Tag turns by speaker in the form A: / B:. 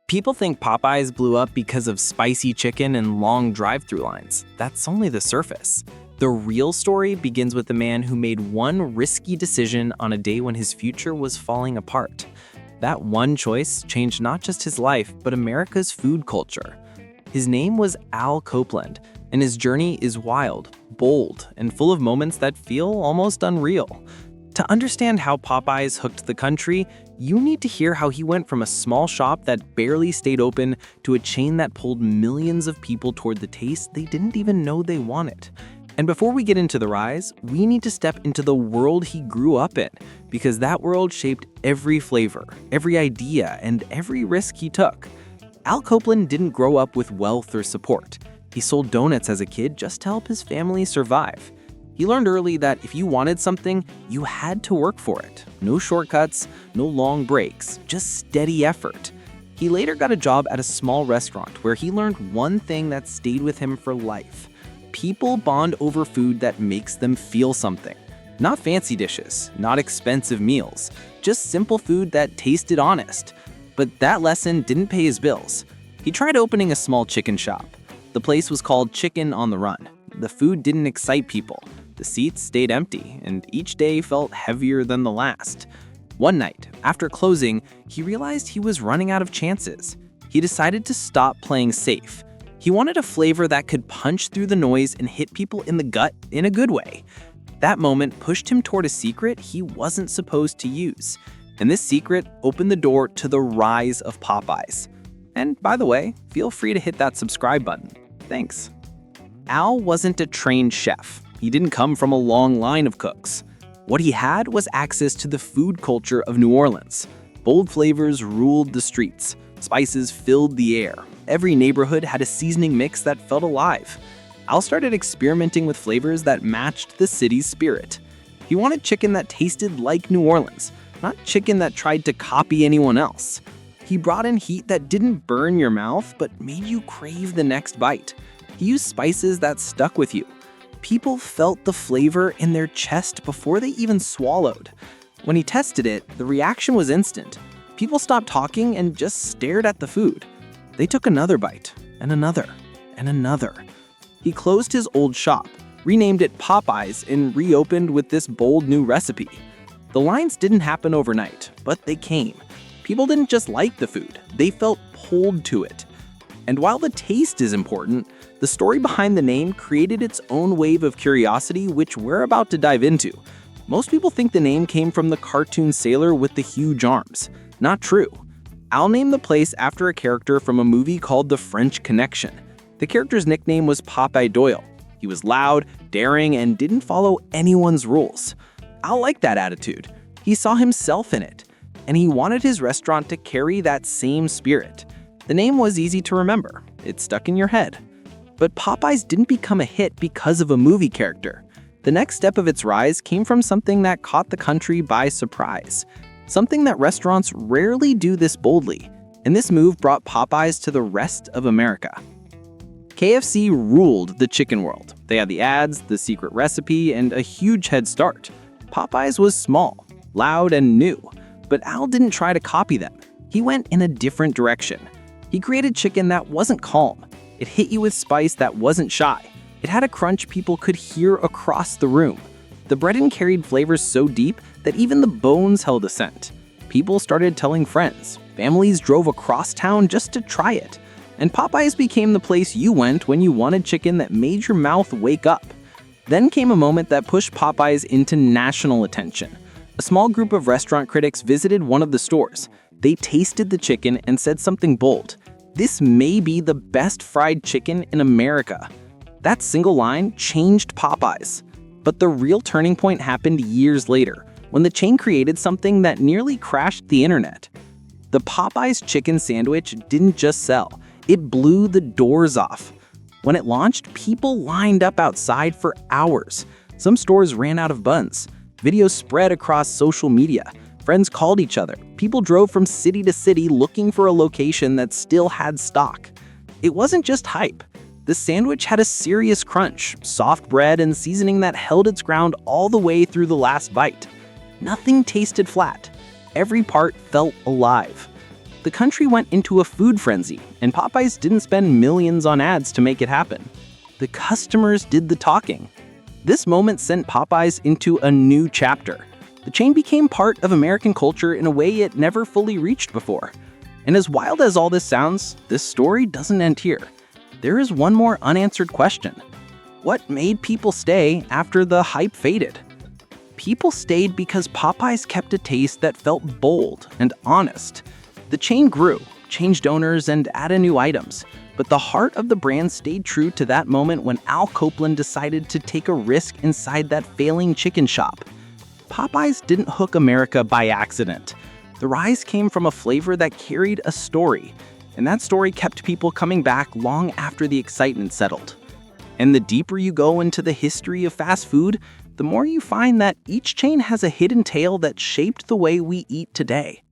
A: People think Popeyes blew up because of spicy chicken and long drive-through lines. That's only the surface. The real story begins with a man who made one risky decision on a day when his future was falling apart. That one choice changed not just his life, but America's food culture. His name was Al Copeland, and his journey is wild, bold, and full of moments that feel almost unreal. To understand how Popeyes hooked the country, you need to hear how he went from a small shop that barely stayed open to a chain that pulled millions of people toward the taste they didn't even know they wanted. And before we get into the rise, we need to step into the world he grew up in, because that world shaped every flavor, every idea, and every risk he took. Al Copeland didn't grow up with wealth or support. He sold donuts as a kid just to help his family survive. He learned early that if you wanted something, you had to work for it. No shortcuts, no long breaks, just steady effort. He later got a job at a small restaurant where he learned one thing that stayed with him for life. People bond over food that makes them feel something. Not fancy dishes, not expensive meals, just simple food that tasted honest. But that lesson didn't pay his bills. He tried opening a small chicken shop. The place was called Chicken on the Run. The food didn't excite people. The seats stayed empty, and each day felt heavier than the last. One night, after closing, he realized he was running out of chances. He decided to stop playing safe. He wanted a flavor that could punch through the noise and hit people in the gut in a good way. That moment pushed him toward a secret he wasn't supposed to use. And this secret opened the door to the rise of Popeyes. And by the way, feel free to hit that subscribe button. Thanks. Al wasn't a trained chef. He didn't come from a long line of cooks. What he had was access to the food culture of New Orleans. Bold flavors ruled the streets. Spices filled the air. Every neighborhood had a seasoning mix that felt alive. Al started experimenting with flavors that matched the city's spirit. He wanted chicken that tasted like New Orleans, not chicken that tried to copy anyone else. He brought in heat that didn't burn your mouth, but made you crave the next bite. He used spices that stuck with you. People felt the flavor in their chest before they even swallowed. When he tested it, the reaction was instant. People stopped talking and just stared at the food. They took another bite, and another, and another. He closed his old shop, renamed it Popeyes, and reopened with this bold new recipe. The lines didn't happen overnight, but they came. People didn't just like the food, they felt pulled to it. And while the taste is important, the story behind the name created its own wave of curiosity, which we're about to dive into. Most people think the name came from the cartoon sailor with the huge arms. Not true. Al named the place after a character from a movie called The French Connection. The character's nickname was Popeye Doyle. He was loud, daring, and didn't follow anyone's rules. Al liked that attitude. He saw himself in it, and he wanted his restaurant to carry that same spirit. The name was easy to remember. It stuck in your head. But Popeyes didn't become a hit because of a movie character. The next step of its rise came from something that caught the country by surprise. Something that restaurants rarely do this boldly. And this move brought Popeyes to the rest of America. KFC ruled the chicken world. They had the ads, the secret recipe, and a huge head start. Popeyes was small, loud, and new. But Al didn't try to copy them. He went in a different direction. He created chicken that wasn't calm. It hit you with spice that wasn't shy. It had a crunch people could hear across the room. The breading carried flavors so deep that even the bones held a scent. People started telling friends. Families drove across town just to try it. And Popeyes became the place you went when you wanted chicken that made your mouth wake up. Then came a moment that pushed Popeyes into national attention. A small group of restaurant critics visited one of the stores. They tasted the chicken and said something bold. "This may be the best fried chicken in America." That single line changed Popeyes. But the real turning point happened years later, when the chain created something that nearly crashed the internet. The Popeyes chicken sandwich didn't just sell, it blew the doors off. When it launched, people lined up outside for hours. Some stores ran out of buns. Videos spread across social media. Friends called each other. People drove from city to city looking for a location that still had stock. It wasn't just hype. The sandwich had a serious crunch, soft bread, and seasoning that held its ground all the way through the last bite. Nothing tasted flat. Every part felt alive. the country went into a food frenzy, and Popeyes didn't spend millions on ads to make it happen. The customers did the talking. This moment sent Popeyes into a new chapter. The chain became part of American culture in a way it never fully reached before. And as wild as all this sounds, this story doesn't end here. There is one more unanswered question. What made people stay after the hype faded? People stayed because Popeyes kept a taste that felt bold and honest. The chain grew, changed owners, and added new items. But the heart of the brand stayed true to that moment when Al Copeland decided to take a risk inside that failing chicken shop. Popeyes didn't hook America by accident. The rise came from a flavor that carried a story, and that story kept people coming back long after the excitement settled. And the deeper you go into the history of fast food, the more you find that each chain has a hidden tale that shaped the way we eat today.